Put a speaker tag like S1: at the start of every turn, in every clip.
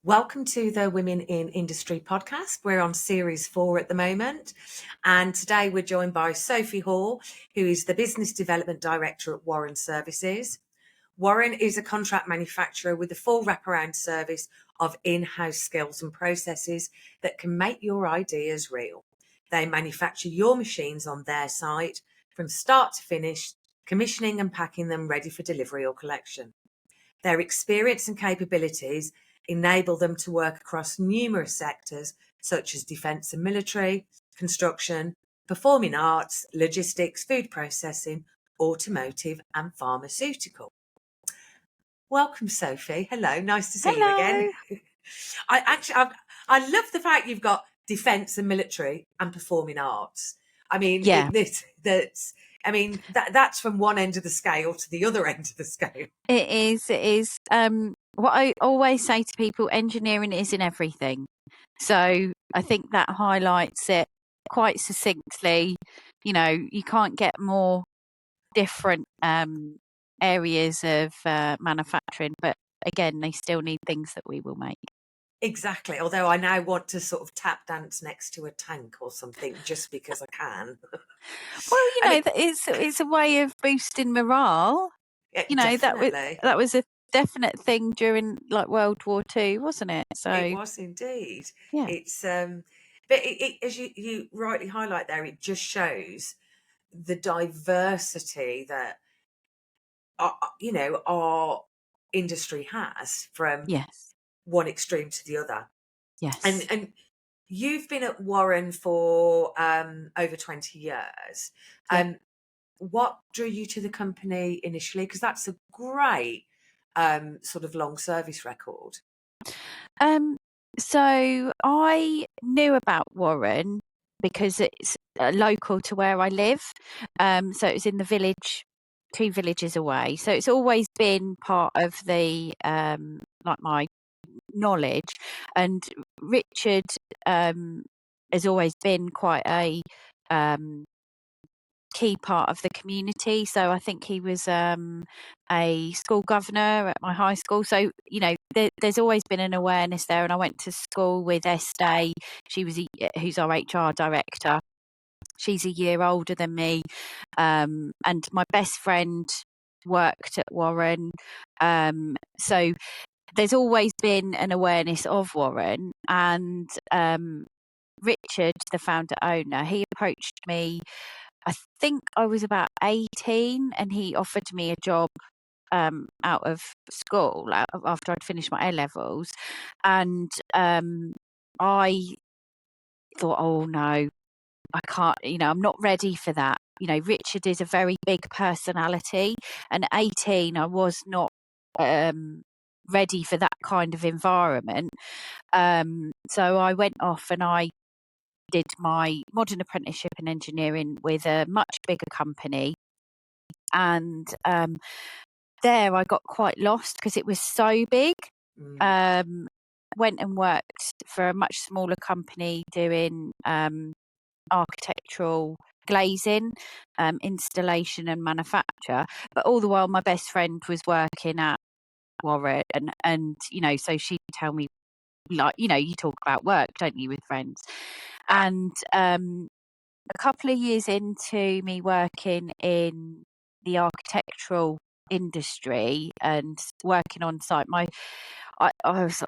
S1: Welcome to the Women in Industry podcast. We're on series 4 at the moment. And today we're joined by Sophie Hall, who is the Business Development Director at Warren Services. Warren is a contract manufacturer with a full wraparound service of in-house skills and processes that can make your ideas real. They manufacture your machines on their site from start to finish, commissioning and packing them ready for delivery or collection. Their experience and capabilities enable them to work across numerous sectors such as defence and military, construction, performing arts, logistics, food processing, automotive and pharmaceutical. Welcome, Sophie. Hello, nice to see you again. I love the fact you've got defence and military and performing arts. I mean,
S2: Yeah.
S1: that's from one end of the scale to the other end of the scale.
S2: It is. What I always say to people, engineering is in everything. So I think that highlights it quite succinctly. You know, you can't get more different areas of manufacturing, but again, they still need things that we will make.
S1: Exactly. Although I now want to sort of tap dance next to a tank or something just because I can.
S2: Well, it's a way of boosting morale.
S1: Definitely.
S2: that was a definite thing during like World War II, wasn't it? So
S1: it was indeed.
S2: yeah.
S1: It's but it as you rightly highlight there, it just shows the diversity that our industry has from
S2: Yes.
S1: one extreme to the other.
S2: Yes.
S1: And you've been at Warren for over 20 years.
S2: Yeah.
S1: What drew you to the company initially? Because that's a great sort of long service record.
S2: So I knew about Warren because it's local to where I live. So it was in the village, 2 villages away. So it's always been part of the like my knowledge. And Richard has always been quite a key part of the community. So I think he was a school governor at my high school. So, there's always been an awareness there. And I went to school with Estee. She was who's our HR director. She's a year older than me. And my best friend worked at Warren. So there's always been an awareness of Warren. And Richard, the founder owner, he approached me. I think I was about 18 and he offered me a job out of school after I'd finished my A-levels. And I thought, oh no, I can't, I'm not ready for that. Richard is a very big personality, and at 18 I was not ready for that kind of environment. So I went off and I did my modern apprenticeship in engineering with a much bigger company. And there I got quite lost because it was so big. Went and worked for a much smaller company doing architectural glazing, installation and manufacture. But all the while my best friend was working at Warren and so she'd tell me, like, you talk about work, don't you, with friends? And a couple of years into me working in the architectural industry and working on site, I was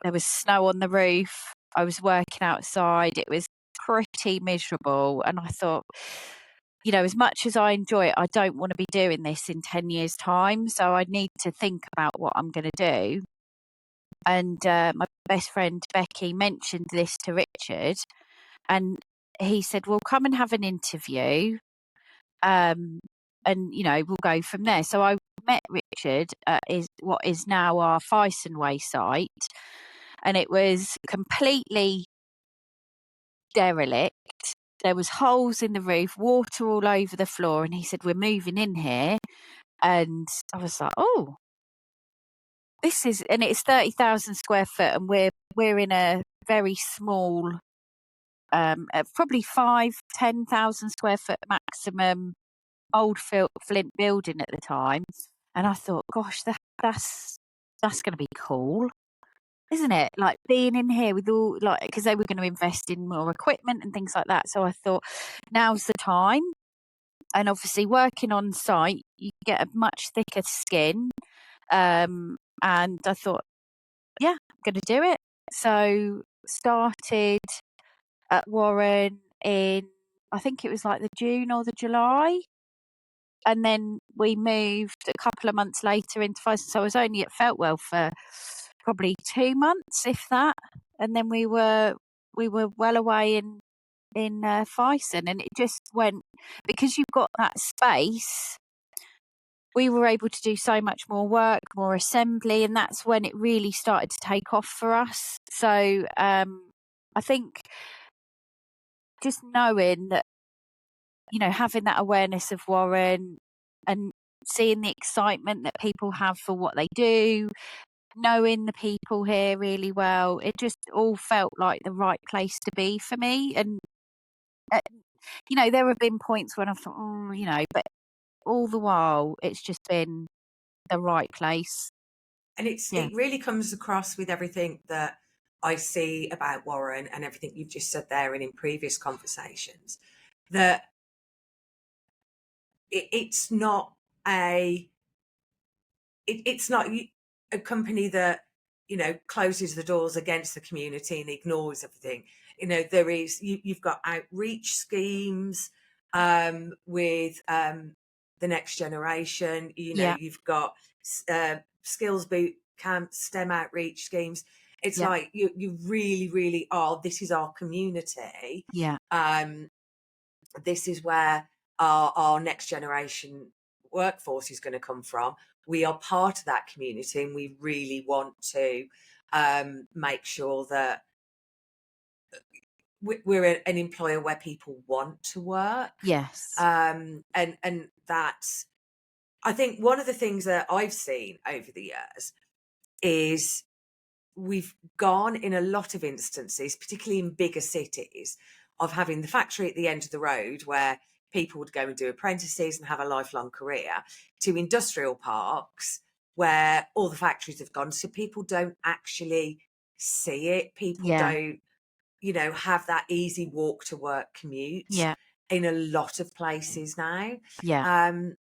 S2: there was snow on the roof. I was working outside. It was pretty miserable, and I thought, as much as I enjoy it, I don't want to be doing this in 10 years' time. So I need to think about what I'm going to do. And my best friend Becky mentioned this to Richard, and he said, well, come and have an interview and we'll go from there. So I met Richard at what is now our Fyson Way site, and it was completely derelict. There was holes in the roof, water all over the floor, and he said, we're moving in here. And I was like, oh, and it's 30,000 square foot, and we're in a very small, probably 10,000 square foot maximum old flint building at the time. And I thought, gosh, that's going to be cool. isn't it? Like being in here with all, like, because they were going to invest in more equipment and things like that. So I thought, now's the time. And obviously, working on site, you get a much thicker skin. And I thought, yeah, I'm going to do it. So started at Warren in, I think it was like the June or the July. And then we moved a couple of months later into Fison. So I was only at Feltwell for probably 2 months, if that. And then we were well away in Fison, and it just went, because you've got that space. We were able to do so much more work, more assembly, and that's when it really started to take off for us. So I think just knowing that, having that awareness of Warren and seeing the excitement that people have for what they do, knowing the people here really well, it just all felt like the right place to be for me. And, uh, there have been points when I thought, but all the while it's just been the right place.
S1: And
S2: Yeah.
S1: it really comes across with everything that I see about Warren and everything you've just said there and in previous conversations, that it's not it's not a company that closes the doors against the community and ignores everything. There is you've got outreach schemes with the next generation.
S2: Yeah.
S1: You've got skills boot camps, STEM outreach schemes. It's
S2: Yeah.
S1: like you really, really are. This is our community.
S2: Yeah.
S1: Um, this is where our next generation workforce is going to come from. We are part of that community, and we really want to make sure that we're an employer where people want to work.
S2: Yes.
S1: And that's, I think, one of the things that I've seen over the years is we've gone in a lot of instances, particularly in bigger cities, of having the factory at the end of the road where people would go and do apprentices and have a lifelong career, to industrial parks where all the factories have gone. So people don't actually see it. People
S2: Yeah.
S1: don't, have that easy walk to work commute
S2: Yeah.
S1: in a lot of places now.
S2: Yeah.
S1: Um,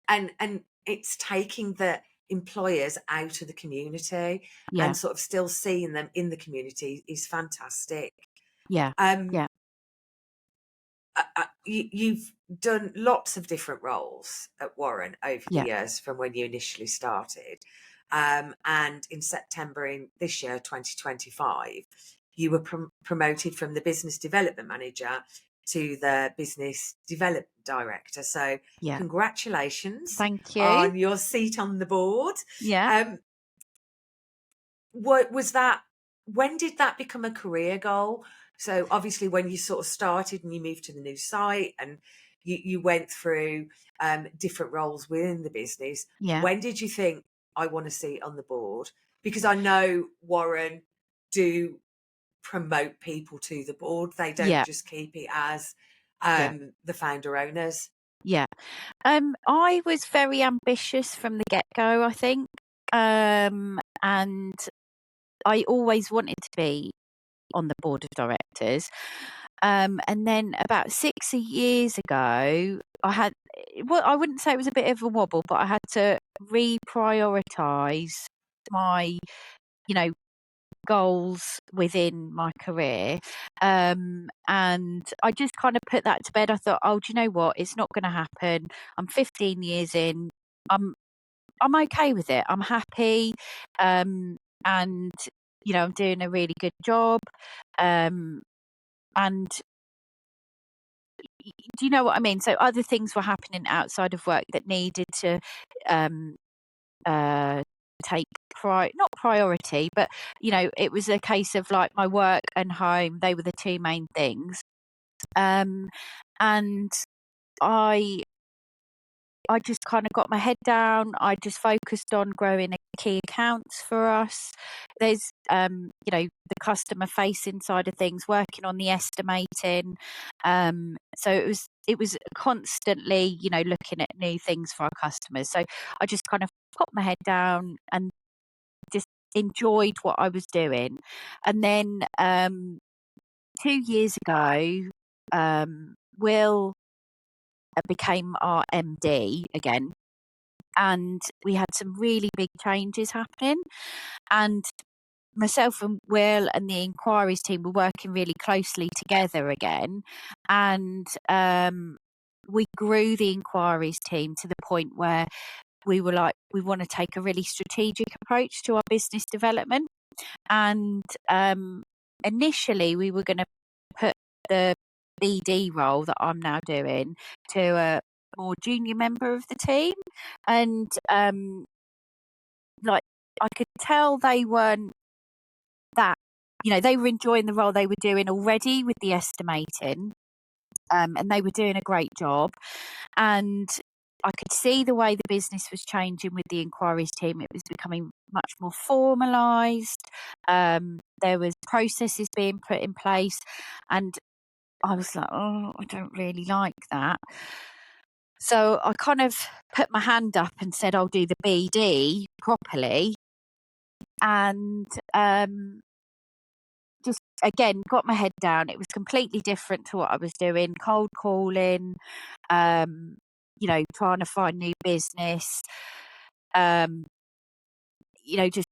S1: and it's taking the employers out of the community
S2: Yeah.
S1: and sort of still seeing them in the community is fantastic.
S2: Yeah.
S1: um
S2: Yeah.
S1: you've done lots of different roles at Warren over the
S2: Yeah.
S1: years from when you initially started, and in September in this year 2025 you were promoted from the business development manager to the business development director. So
S2: Yeah.
S1: congratulations
S2: Thank you.
S1: on your seat on the board.
S2: Yeah.
S1: um what was that, when did that become a career goal? So obviously when you sort of started and you moved to the new site and you went through different roles within the business,
S2: Yeah.
S1: when did you think, I want a seat on the board? Because I know Warren do promote people to the board. They don't
S2: Yeah.
S1: just keep it as
S2: Yeah.
S1: the founder owners.
S2: Yeah. I was very ambitious from the get-go, I think. And I always wanted to be on the board of directors. And then about 6 years ago, I wouldn't say it was a bit of a wobble, but I had to reprioritize my, you know, goals within my career. And I just kind of put that to bed. I thought, oh, do you know what? It's not going to happen. I'm 15 years in. I'm I'm okay with it. I'm happy. And I'm doing a really good job. Um, and do you know what I mean? So other things were happening outside of work that needed to um, uh, take not priority, but it was a case of like my work and home. They were the two main things. And I I just kind of got my head down. I just focused on growing key accounts for us. There's, the customer facing side of things, working on the estimating. So it was constantly, looking at new things for our customers. So I just kind of put my head down and just enjoyed what I was doing. And then 2 years ago, Will became our MD again, and we had some really big changes happening. And myself and Will and the inquiries team were working really closely together again, and we grew the inquiries team to the point where we were like, we want to take a really strategic approach to our business development. And initially, we were going to put the BD role that I'm now doing to a more junior member of the team, and like I could tell they weren't that, they were enjoying the role they were doing already with the estimating, and they were doing a great job. And I could see the way the business was changing with the inquiries team. It was becoming much more formalised. There was processes being put in place, and I was like, oh, I don't really like that. So I kind of put my hand up and said, I'll do the BD properly. And just, again, got my head down. It was completely different to what I was doing, cold calling, trying to find new business. Just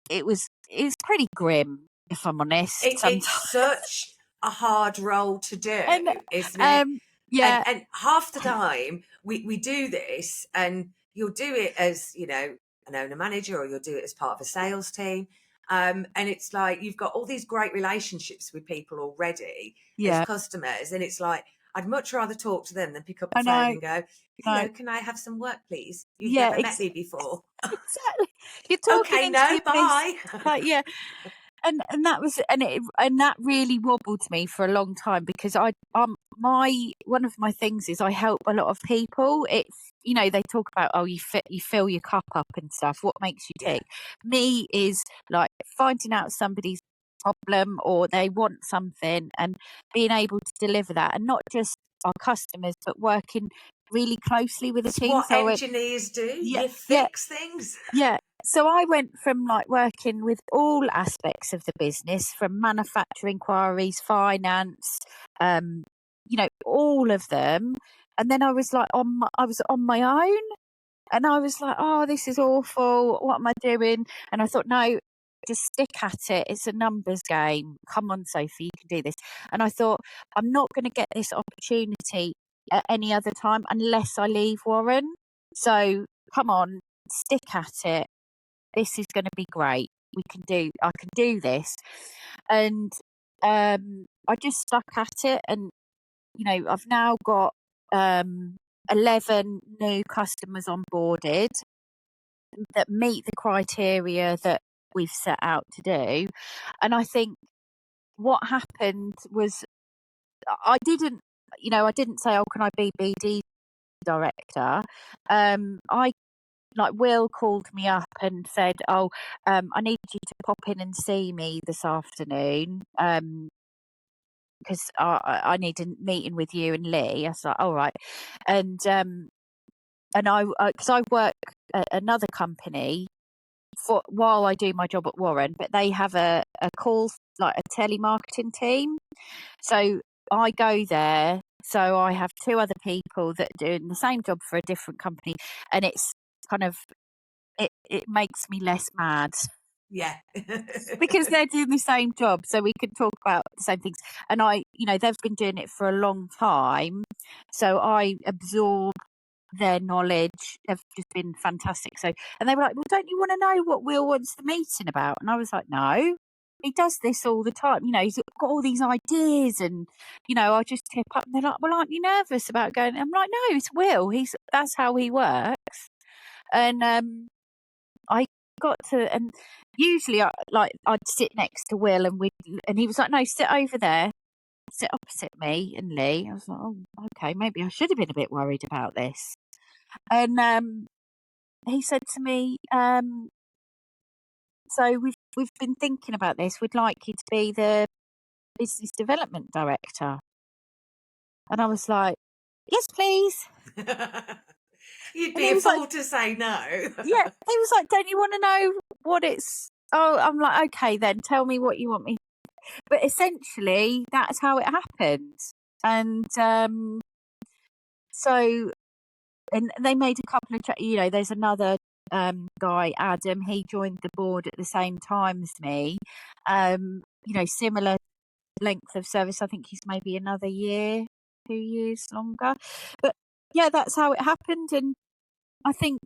S2: it's pretty grim, if I'm honest, sometimes.
S1: It's such a hard role to do,
S2: And
S1: isn't it?
S2: yeah,
S1: And half the time we do this, and you'll do it as, an owner manager, or you'll do it as part of a sales team. And it's like you've got all these great relationships with people already as
S2: yeah,
S1: customers, and it's like I'd much rather talk to them than pick up the
S2: I
S1: phone
S2: know,
S1: and go,
S2: no,
S1: "Hello, can I have some work, please? You've
S2: yeah,
S1: never met me before."
S2: exactly. You're talking
S1: Okay,
S2: into
S1: no,
S2: your face,
S1: bye.
S2: like, yeah. And that was, and that really wobbled me for a long time, because my one of my things is I help a lot of people. It's, they talk about, oh, you fill your cup up and stuff. What makes you
S1: Yeah.
S2: tick? Me is like finding out somebody's problem, or they want something, and being able to deliver that, and not just our customers, but working really closely with the
S1: It's
S2: team.
S1: what
S2: So
S1: engineers do.
S2: yeah,
S1: You
S2: yeah,
S1: fix things.
S2: yeah. So I went from like working with all aspects of the business, from manufacturing inquiries, finance, all of them. And then I was like I was on my own, and I was like, oh, this is awful. What am I doing? And I thought, no, just stick at it. It's a numbers game. Come on, Sophie, you can do this. And I thought, I'm not going to get this opportunity at any other time unless I leave Warren. So come on, stick at it. This is going to be great. I can do this. And I just stuck at it. And, I've now got 11 new customers onboarded that meet the criteria that we've set out to do. And I think what happened was, I didn't say, oh, can I be BD director? I Like, Will called me up and said, "Oh, I need you to pop in and see me this afternoon, because I need a meeting with you and Lee." I was like, "All right," and I, because I work at another company for while I do my job at Warren, but they have a call, like a telemarketing team, so I go there. So I have two other people that are doing the same job for a different company, and it's kind of, it makes me less mad
S1: Yeah.
S2: because they're doing the same job, so we can talk about the same things. And they've been doing it for a long time, so I absorb their knowledge. They've just been fantastic. So, and they were like, "Well, don't you want to know what Will wants the meeting about?" And I was like, "No, he does this all the time. He's got all these ideas, and I just tip up." And they're like, "Well, aren't you nervous about going?" I'm like, "No, it's Will. That's how he works." And I got to, and usually I'd sit next to Will, and he was like, "No, sit over there, sit opposite me and Lee." I was like, "Oh, okay, maybe I should have been a bit worried about this." And he said to me, "So we've been thinking about this. We'd like you to be the business development director." And I was like, "Yes, please."
S1: You'd
S2: And
S1: be
S2: he
S1: a
S2: was like,
S1: fool to say no.
S2: "Yeah." He was like, "Don't you want to know what it's Oh, I'm like, okay, then tell me what you want me. But essentially, that's how it happened. And so, and they made a couple of, there's another guy, Adam. He joined the board at the same time as me. Similar length of service. I think he's maybe another year, 2 years longer. But yeah, that's how it happened. And I think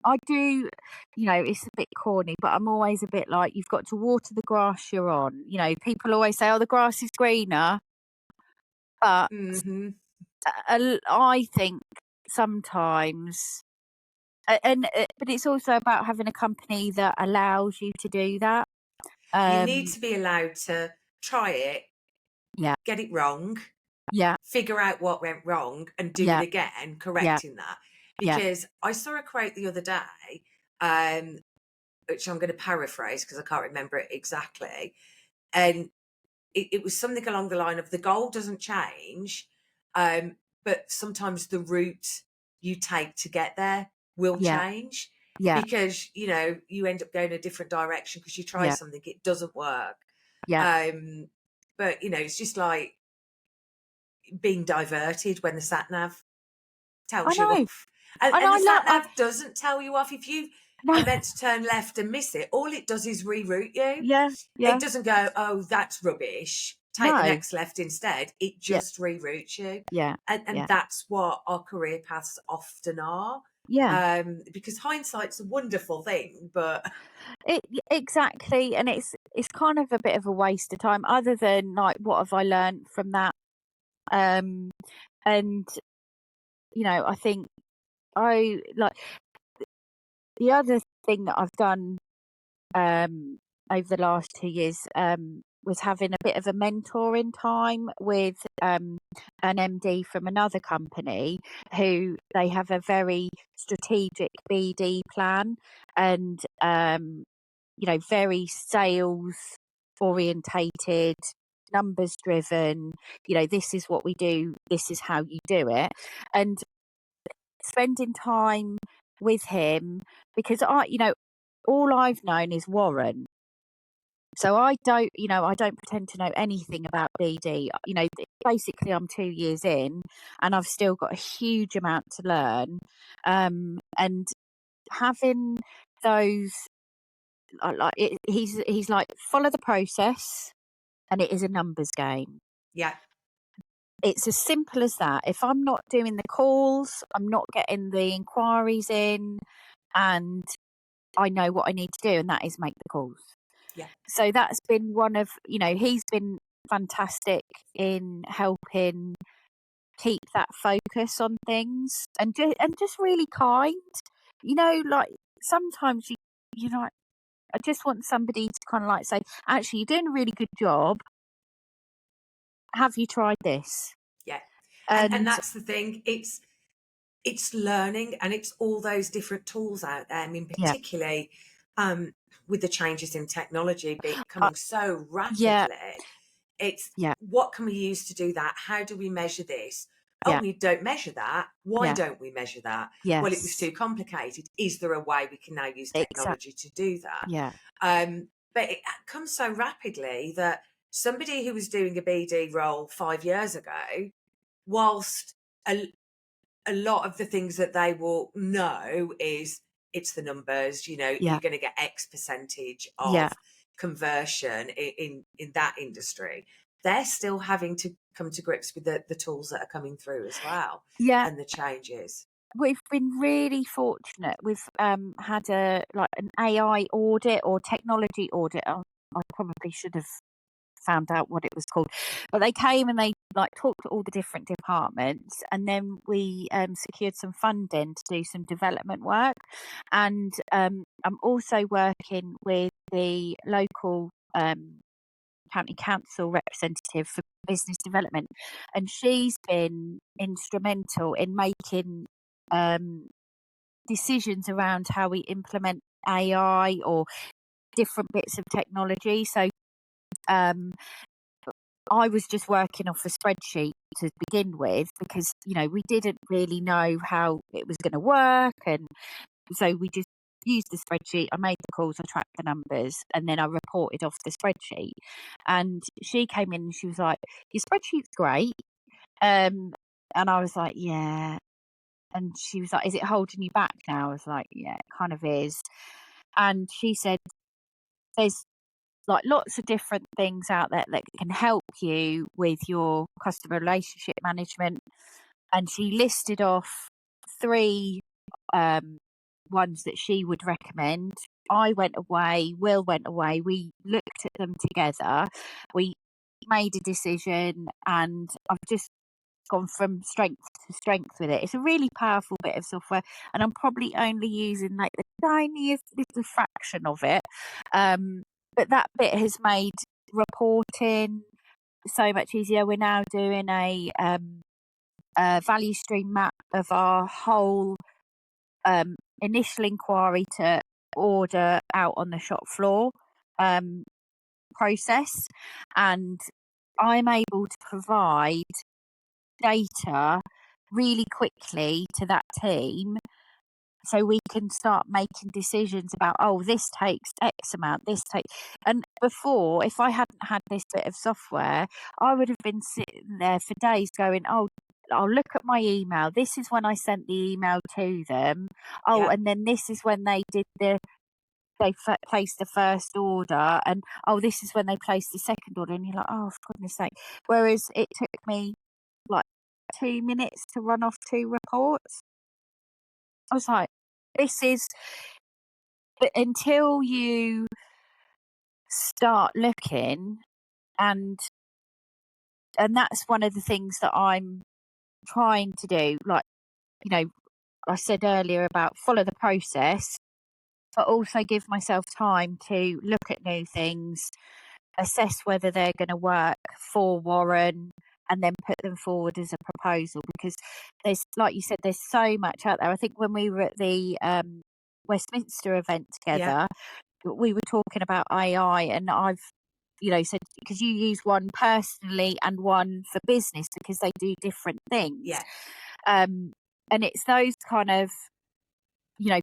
S2: I do, it's a bit corny, but I'm always a bit like, you've got to water the grass you're on. People always say, oh, the grass is greener. But
S1: Hmm.
S2: I think sometimes, but it's also about having a company that allows you to do that.
S1: You need
S2: Um,
S1: to be allowed to try it,
S2: yeah,
S1: get it wrong,
S2: yeah,
S1: figure out what went wrong, and do it
S2: yeah,
S1: again,
S2: yeah,
S1: correcting that.
S2: yeah,
S1: Because I saw a quote the other day, um, which I'm going to paraphrase because I can't remember it exactly. And it was something along the line of the goal doesn't change, um, but sometimes the route you take to get there will
S2: yeah,
S1: change
S2: yeah,
S1: because you end up going a different direction because you try
S2: yeah,
S1: something, it doesn't work.
S2: yeah.
S1: Um, but it's just like being diverted when the sat nav
S2: I
S1: tells you
S2: know,
S1: off. And,
S2: and
S1: and the
S2: I
S1: sat
S2: love.
S1: nav doesn't tell you off. If you are
S2: No,
S1: meant to turn left and miss it, all it does is reroute you.
S2: yeah,
S1: It
S2: yeah,
S1: doesn't go, oh, that's rubbish. Take the
S2: no,
S1: next left instead. It
S2: yeah,
S1: just reroutes you.
S2: yeah,
S1: And
S2: yeah,
S1: that's what our career paths often are.
S2: yeah.
S1: Because hindsight's a wonderful thing, but
S2: Exactly, and it's kind of a bit of a waste of time. Other than like, what have I learned from that? Um, and I think I like the other thing that I've done um, over the last 2 years was having a bit of a mentoring time with an MD from another company who they have a very strategic BD plan and very sales orientated, numbers driven. This is what we do, this is how you do it. And spending time with him, because all I've known is Warren. So I don't pretend to know anything about BD. Basically I'm 2 years in and I've still got a huge amount to learn. And having those, he's like, follow the process, and it is a numbers game.
S1: yeah,
S2: It's as simple as that. If I'm not doing the calls, I'm not getting the inquiries in, and I know what I need to do, and that is make the calls.
S1: yeah,
S2: So that's been one of, he's been fantastic in helping keep that focus on things, and just really kind. Like sometimes like, I just want somebody to kind of like say, actually, you're doing a really good job. Have you tried this?
S1: yeah. And
S2: And
S1: that's the thing. It's learning, and it's all those different tools out there. I mean,
S2: yeah,
S1: particularly um, with the changes in technology
S2: uh,
S1: becoming so
S2: yeah,
S1: rapidly, it's
S2: yeah,
S1: what can we use to do that? How do we measure this? Oh,
S2: yeah,
S1: we don't measure that. Why
S2: yeah,
S1: don't we measure that? Well, it was
S2: yes,
S1: too complicated. Is there a way we can now use
S2: exactly,
S1: technology to do that?
S2: yeah,
S1: But it comes so rapidly that somebody who was doing a BD role 5 years ago, whilst a, a lot of the things that they will know is it's the numbers,
S2: yeah,
S1: you're going to get X percentage
S2: yeah,
S1: of conversion in that industry. They're still having to come to grips with the tools that are coming through as well,
S2: yeah.
S1: and the changes.
S2: We've been really fortunate. We've had an AI audit or technology audit. I probably should have found out what it was called, but they came and they like talked to all the different departments, and then we secured some funding to do some development work. And I'm also working with the local county council representative for business development, and she's been instrumental in making um, decisions around how we implement AI or different bits of technology. So um, I was just working off a spreadsheet to begin with because we didn't really know how it was going to work, and so we just used the spreadsheet, I made the calls, I tracked the numbers, and then I reported off the spreadsheet. And she came in and she was like, "Your spreadsheet's great." And I was like, "Yeah." And she was like, "Is it holding you back now?" I was like, "Yeah, it kind of is." And she said, "There's like lots of different things out there that can help you with your customer relationship management." And she listed off three um, ones that she would recommend. I went away, Will went away, we looked at them together, we made a decision, and I've just gone from strength to strength with it. It's a really powerful bit of software, and I'm probably only using like the tiniest little fraction of it. But that bit has made reporting so much easier. We're now doing a value stream map of our whole initial inquiry to order out on the shop floor um, process, and I'm able to provide data really quickly to that team so we can start making decisions about, oh, this takes X amount, this takes. And before, if I hadn't had this bit of software, I would have been sitting there for days going, oh, I'll look at my email, this is when I sent the email to them, oh,
S1: Yeah.
S2: and then this is when they did placed the first order, and oh, this is when they placed the second order, and you're like, oh, for goodness sake. Whereas it took me like 2 minutes to run off 2 reports. I was like, this is, but until you start looking, and that's one of the things that I'm trying to do. Like, you know, I said earlier about follow the process, but also give myself time to look at new things, assess whether they're going to work for Warren, and then put them forward as a proposal. Because there's, like you said, there's so much out there. I think when we were at the Westminster event
S1: Yeah.
S2: together, we were talking about AI, and I've, said, because you use one personally and one for business because they do different things.
S1: Yeah.
S2: Um, and it's those kind of,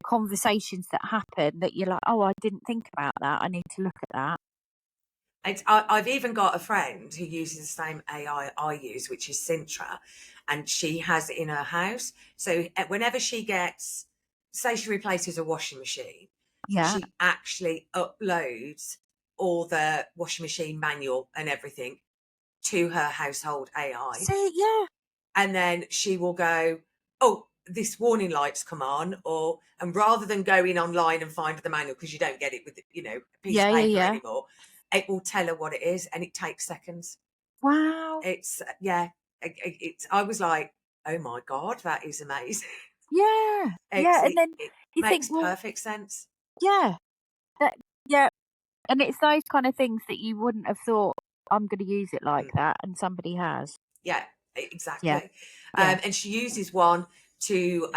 S2: conversations that happen that you're like, oh, I didn't think about that. I need to look at that.
S1: I've even got a friend who uses the same AI I use, which is Sintra, and she has it in her house. So whenever she gets, say she replaces a washing machine,
S2: Yeah.
S1: she actually uploads all the washing machine manual and everything to her household AI.
S2: See, yeah.
S1: And then she will go, oh, this warning light's come on, and rather than going online and find the manual, because you don't get it with, a piece of
S2: Yeah, yeah,
S1: paper
S2: yeah.
S1: anymore, it will tell her what it is, and it takes seconds.
S2: Wow.
S1: It's, yeah, I was like, oh my God, that is amazing.
S2: Yeah.
S1: It's,
S2: Yeah. And
S1: it,
S2: then
S1: it
S2: you think,
S1: makes
S2: well,
S1: perfect sense.
S2: yeah, that, yeah. And it's those kind of things that you wouldn't have thought, I'm going to use it like
S1: Mm.
S2: that, and somebody has.
S1: Yeah,
S2: Yeah.
S1: exactly.
S2: Yeah.
S1: And she uses one to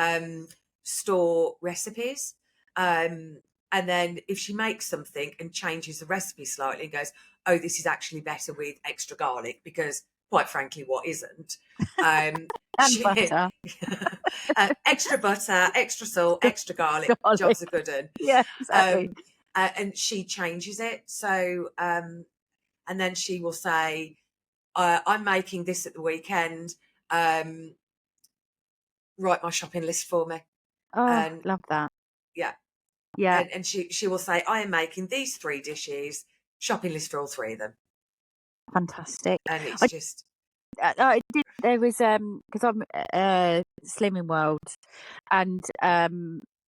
S1: store recipes. And then if she makes something and changes the recipe slightly and goes, oh, this is actually better with extra garlic, because quite frankly, what isn't?
S2: And
S1: She
S2: butter.
S1: extra butter, extra salt, extra garlic,
S2: Garlic.
S1: job's a good one.
S2: Yeah, exactly.
S1: And she changes it. So, and then she will say, I'm making this at the weekend. Write my shopping list for me.
S2: Oh,
S1: And
S2: love that.
S1: yeah,
S2: Yeah,
S1: and she will say, I am making these 3 dishes, shopping list for all 3 of them.
S2: fantastic.
S1: And it's
S2: I
S1: just,
S2: I did. There was because I'm Slimming World, and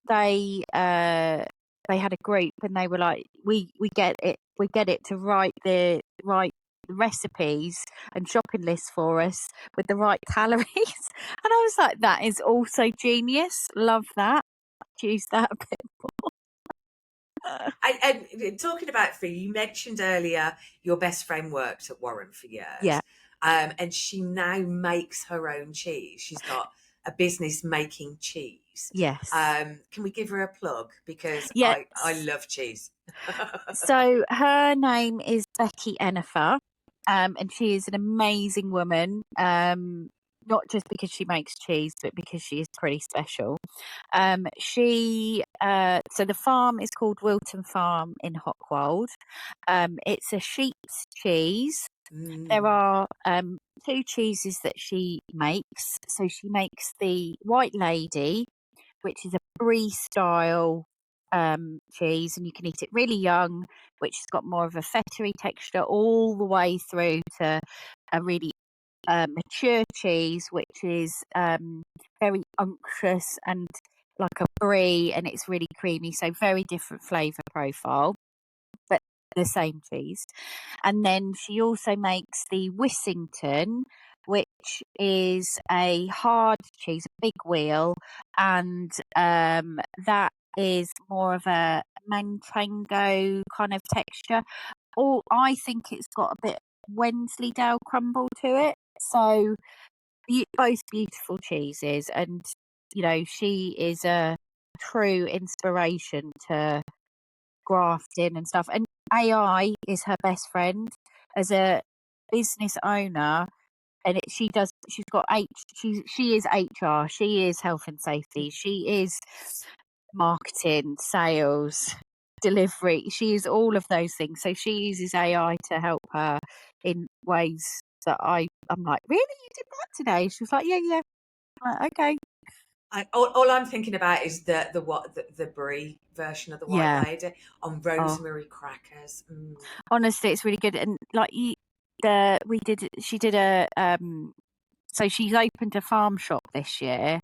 S2: they had a group, and they were like, we get it to write the right recipes and shopping lists for us with the right calories, and I was like, that is also genius. Love that. Choose that a bit more.
S1: and talking about food, you mentioned earlier your best friend worked at Warren for
S2: Yeah.
S1: years. And she now makes her own cheese. She's got a business making cheese.
S2: Yes.
S1: Can we give her a plug? Because
S2: Yes.
S1: I love cheese.
S2: So her name is Becky Enifer, and she is an amazing woman. not just because she makes cheese, but because she is pretty special. So the farm is called Wilton Farm in Hockwold. It's a sheep's cheese. There
S1: Mm.
S2: are two cheeses that she makes. So she makes the White Lady, which is a brie style cheese, and you can eat it really young, which has got more of a feta-y texture, all the way through to a really mature cheese, which is very unctuous and like a brie, and it's really creamy. So very different flavour profile, but the same cheese. And then she also makes the Wissington, which is a hard cheese, a big wheel, and that is more of a manchego kind of texture. Or I think it's got a bit Wensleydale crumble to it. So both beautiful cheeses, and she is a true inspiration to grafting and stuff. And AI is her best friend as a business owner, and she's got she is HR, she is health and safety, she is marketing, sales, delivery, she is all of those things. So she uses AI to help her in ways that I'm like, really, you did that today? She was like, yeah. I'm like, okay.
S1: All I'm thinking about is the brie version of the White
S2: Yeah.
S1: Lady on
S2: Oh,
S1: rosemary crackers.
S2: honestly, it's really good. And like she did a so she's opened a farm shop this year,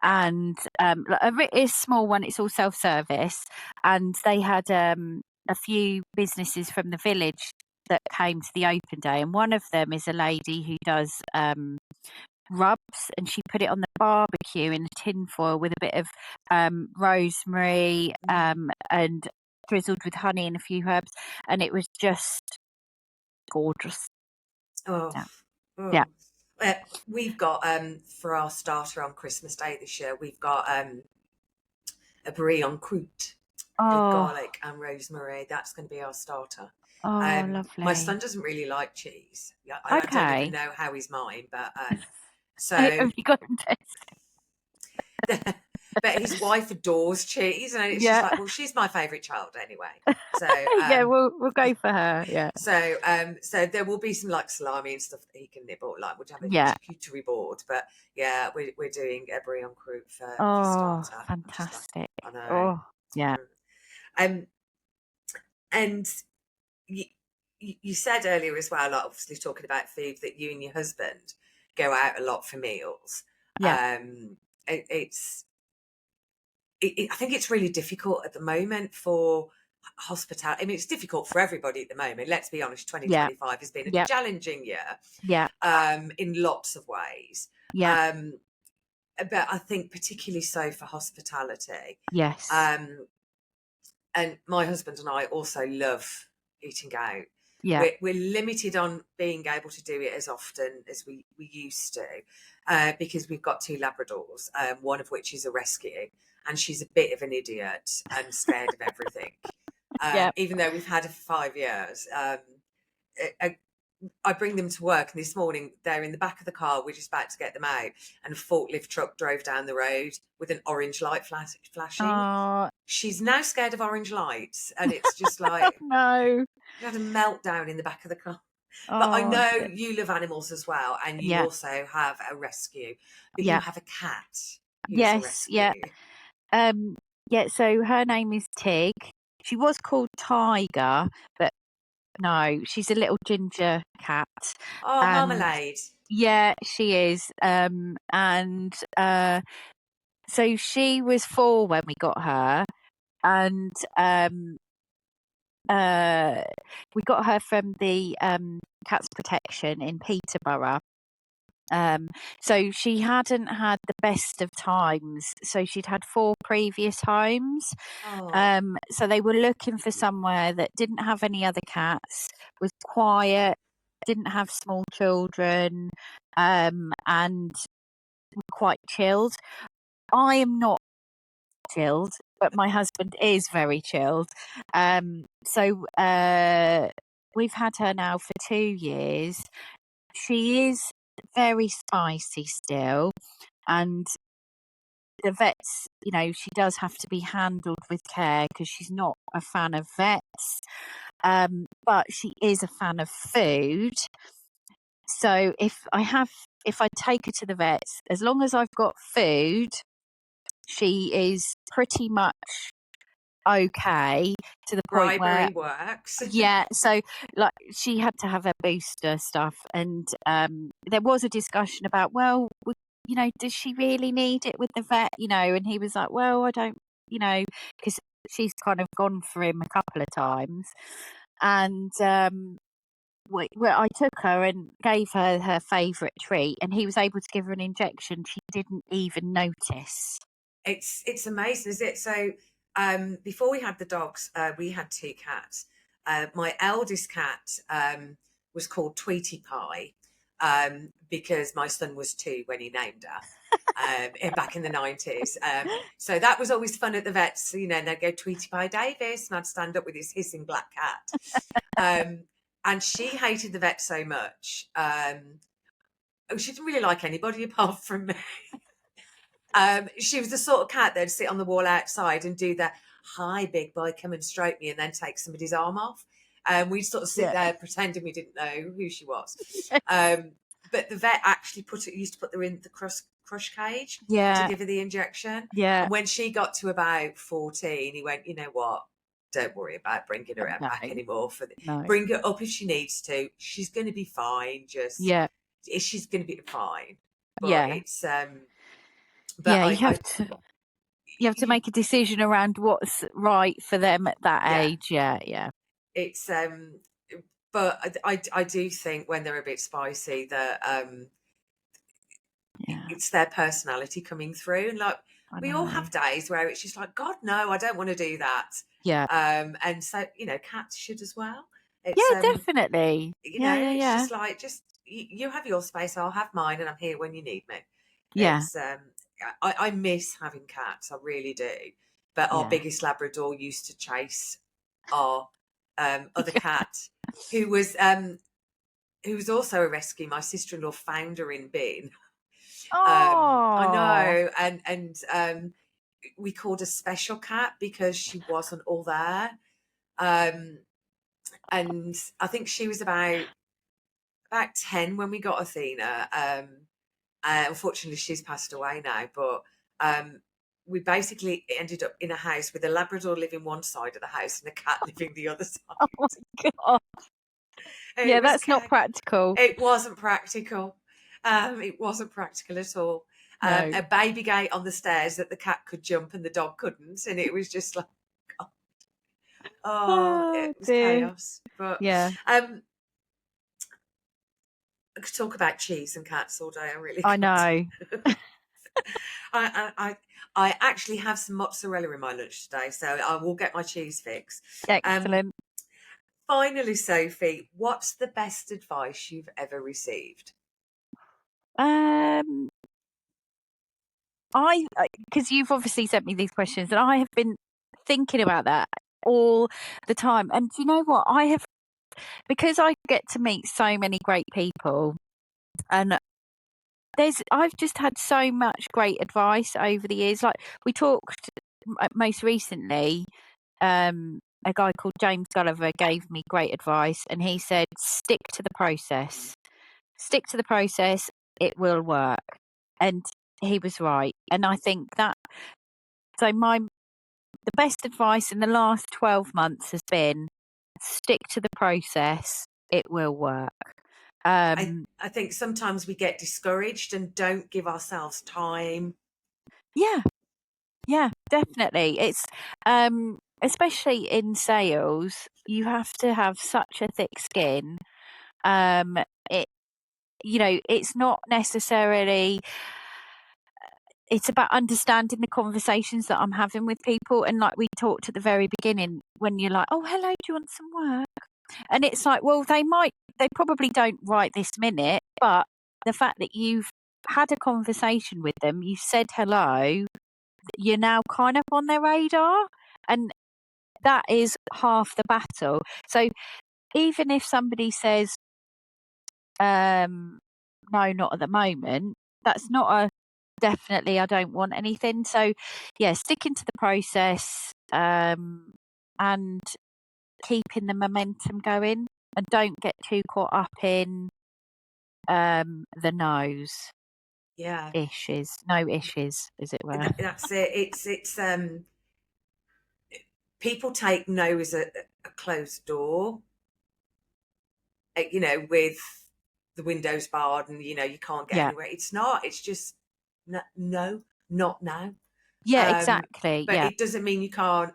S2: and like a small one. It's all self service, and they had a few businesses from the village that came to the open day, and one of them is a lady who does rubs, and she put it on the barbecue in a tin foil with a bit of rosemary and drizzled with honey and a few herbs, and it was just gorgeous.
S1: Oh,
S2: Yeah, yeah.
S1: oh. We've got for our starter on Christmas Day this year, we've got a brie en croûte with
S2: Oh,
S1: garlic and rosemary. That's going to be our starter.
S2: oh,
S1: My son
S2: lovely.
S1: doesn't really like cheese. Yeah, I don't even
S2: Okay.
S1: know how he's mine, but
S2: Have
S1: so
S2: you got them
S1: but his wife adores cheese, and it's just
S2: Yeah.
S1: like, well, she's my favourite child anyway. So
S2: Yeah, we'll go for her. Yeah.
S1: so there will be some like salami and stuff that he can nibble. Like we'd have a
S2: Yeah.
S1: charcuterie board, but yeah, we're doing a brie en croûte for
S2: Oh,
S1: starter. I'm just like,
S2: fantastic.
S1: I know.
S2: Oh, yeah.
S1: Um, and you, you said earlier as well, like obviously talking about food, that you and your husband go out a lot for meals.
S2: Yeah.
S1: It's I think it's really difficult at the moment for hospitality. I mean, it's difficult for everybody at the moment. Let's be honest,
S2: Yeah.
S1: 2025 has been a
S2: Yeah.
S1: challenging year
S2: Yeah.
S1: in lots of ways.
S2: Yeah.
S1: Um, but I think particularly so for hospitality.
S2: Yes.
S1: Um, and my husband and I also love eating out.
S2: Yeah.
S1: We're limited on being able to do it as often as we used to because we've got two Labradors, one of which is a rescue, and she's a bit of an idiot and scared of everything.
S2: Yeah.
S1: Even though we've had her for 5 years, I bring them to work, and this morning they're in the back of the car. We're just about to get them out, and a forklift truck drove down the road with an orange light flashing.
S2: Oh,
S1: She's now scared of orange lights, and it's just like
S2: no.
S1: we had a meltdown in the back of the car. But I
S2: Oh,
S1: know
S2: dear.
S1: you love animals as well, and you
S2: Yeah.
S1: also have a rescue, but you
S2: Yeah.
S1: have a cat who's a
S2: Yes. Yeah.
S1: rescue.
S2: Um, yeah. So her name is Tig. She was called Tiger, but no, she's a little ginger cat.
S1: Oh,
S2: And
S1: Marmalade.
S2: yeah, she is. And so she was 4 when we got her, and uh, we got her from the Cats Protection in Peterborough. Um, so she hadn't had the best of times. So she'd had 4 previous homes.
S1: Oh,
S2: So they were looking for somewhere that didn't have any other cats, was quiet, didn't have small children, and were quite chilled. I am not chilled, but my husband is very chilled. So we've had her now for 2 years. She is very spicy still, and the vet's, she does have to be handled with care because she's not a fan of vets, but she is a fan of food. So if I take her to the vets, as long as I've got food, she is pretty much okay, to the point where,
S1: Bribery works.
S2: yeah, so like she had to have her booster stuff, and there was a discussion about, well, does she really need it with the vet? And he was like, well, I don't, because she's kind of gone for him a couple of times, and I took her and gave her her favourite treat, and he was able to give her an injection. She didn't even notice.
S1: It's amazing, is it? So before we had the dogs, we had two cats. My eldest cat was called Tweety Pie because my son was 2 when he named her. Back in the 90s. So that was always fun at the vets, and they'd go Tweety Pie Davis, and I'd stand up with this hissing black cat. And she hated the vet so much. She didn't really like anybody apart from me. She was the sort of cat that'd sit on the wall outside and do the "Hi, big boy, come and stroke me," and then take somebody's arm off. We'd sort of sit there pretending we didn't know who she was. But the vet actually used to put her in the crush cage to give her the injection.
S2: Yeah.
S1: And when she got to about 14, he went, "You know what? Don't worry about bringing her back anymore. Bring her up if she needs to. She's going to be fine. She's going to be fine." But it's
S2: but you have to make a decision around what's right for them at that age. Yeah.
S1: It's but I do think when they're a bit spicy that it's their personality coming through, and like we all have days where it's just like, God, no, I don't want to do that. And so cats should as well. It's,
S2: definitely.
S1: It's just like, you have your space, I'll have mine, and I'm here when you need me. It's I miss having cats, I really do. But our biggest Labrador used to chase our other cat, who was also a rescue. My sister-in-law found her in bin. I know, and we called her Special Cat because she wasn't all there. And I think she was about 10 when we got Athena. Unfortunately, she's passed away now, but we basically ended up in a house with a Labrador living one side of the house and a cat living the other side.
S2: Oh my God. That's not practical.
S1: It wasn't practical. It wasn't practical at all. A baby gate on the stairs that the cat could jump and the dog couldn't, and it was just like, it was chaos. But I could talk about cheese and cats all day. I really could.
S2: I know.
S1: I actually have some mozzarella in my lunch today, so I will get my cheese fix.
S2: Excellent.
S1: Finally, Sophie, what's the best advice you've ever received?
S2: Because you've obviously sent me these questions, and I have been thinking about that all the time. And do you know what? Because I get to meet so many great people, and I've just had so much great advice over the years. Like, we talked most recently, a guy called James Gulliver gave me great advice, and he said, stick to the process. Stick to the process, it will work. And he was right. And I think that, so the best advice in the last 12 months has been, stick to the process, it will work.
S1: I think sometimes we get discouraged and don't give ourselves time.
S2: Yeah, definitely. It's especially in sales, you have to have such a thick skin. It's not necessarily, it's about understanding the conversations that I'm having with people. And like we talked at the very beginning, when you're like, oh, hello, do you want some work? And it's like, well, they probably don't right this minute, but the fact that you've had a conversation with them, you said hello, you're now kind of on their radar, and that is half the battle. So even if somebody says, no, not at the moment. That's not a definitely I don't want anything. So yeah, sticking to the process, and keeping the momentum going, and don't get too caught up in the no's.
S1: Yeah.
S2: Issues, no issues, as it were.
S1: That's it. It's people take no as a closed door, with the windows barred and you can't get
S2: Yeah.
S1: anywhere. It's not. It's just no, not now.
S2: Yeah, exactly.
S1: But
S2: Yeah,
S1: it doesn't mean you can't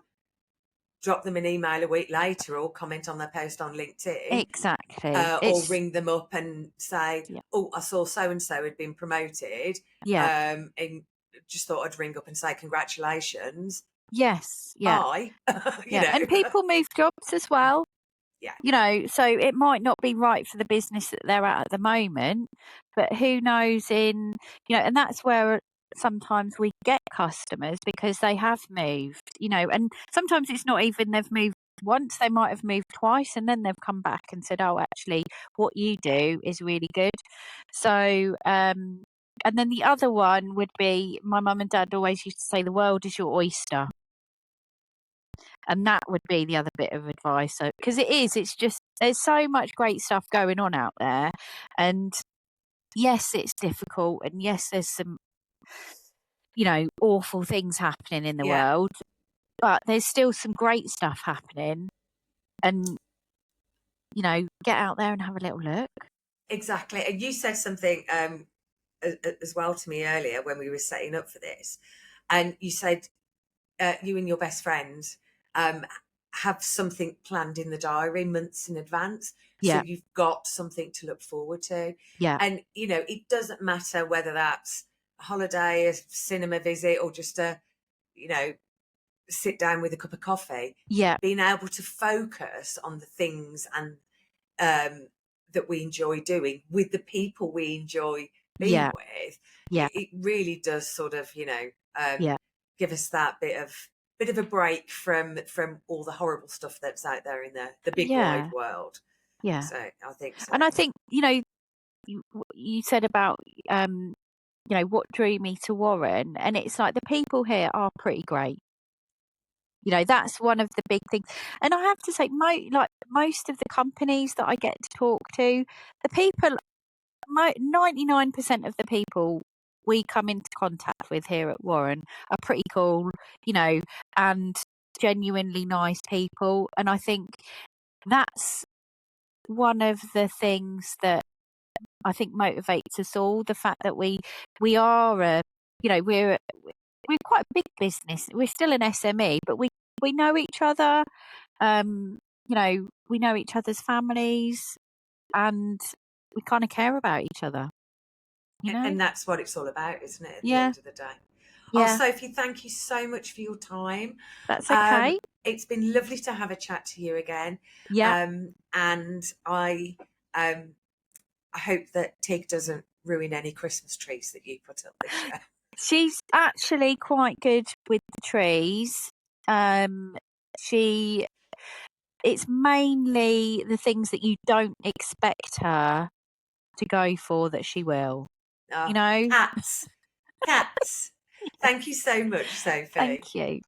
S1: drop them an email a week later or comment on their post on LinkedIn,
S2: exactly.
S1: or
S2: It's
S1: ring them up and say,
S2: yeah,
S1: "Oh, I saw so and so had been promoted,
S2: yeah,
S1: and just thought I'd ring up and say congratulations."
S2: yes, yeah,
S1: Bye. you
S2: yeah.
S1: know.
S2: And people move jobs as well.
S1: Yeah,
S2: So it might not be right for the business that they're at the moment, but who knows and that's where sometimes we get customers because they have moved, and sometimes it's not even they've moved once, they might have moved twice and then they've come back and said, oh, actually, what you do is really good. So, and then the other one would be my mum and dad always used to say, the world is your oyster. And that would be the other bit of advice. So, because it's just, there's so much great stuff going on out there. And yes, it's difficult. And yes, there's some, awful things happening in the
S1: yeah,
S2: world, but there's still some great stuff happening. And, get out there and have a little look.
S1: exactly. And you said something as well to me earlier when we were setting up for this, and you said you and your best friend um, have something planned in the diary months in advance, so
S2: Yeah.
S1: you've got something to look forward to.
S2: Yeah.
S1: And it doesn't matter whether that's a holiday, a cinema visit, or just a you know sit down with a cup of coffee.
S2: Yeah.
S1: Being able to focus on the things and that we enjoy doing with the people we enjoy being
S2: Yeah.
S1: with,
S2: Yeah.
S1: it really does sort of
S2: Yeah.
S1: give us that bit of a break from all the horrible stuff that's out there in the big wide
S2: Yeah.
S1: world.
S2: Yeah.
S1: So I think so.
S2: And I think, you said about, what drew me to Warren, and it's like the people here are pretty great. That's one of the big things. And I have to say, most of the companies that I get to talk to, the people, 99% of the people we come into contact with here at Warren are pretty cool, and genuinely nice people. And I think that's one of the things that I think motivates us all. The fact that we are we're quite a big business. We're still an SME, but we know each other. We know each other's families, and we kind of care about each other.
S1: And that's what it's all about, isn't it, at the
S2: Yeah,
S1: end of the day? Oh,
S2: yeah,
S1: Sophie, thank you so much for your time.
S2: that's okay.
S1: It's been lovely to have a chat to you again.
S2: Yeah,
S1: And I hope that Tig doesn't ruin any Christmas trees that you put up this year.
S2: she's actually quite good with the trees. She It's mainly the things that you don't expect her to go for that she will. You
S1: Oh,
S2: know.
S1: cats. Cats. Thank you so much, Sophie.
S2: Thank you.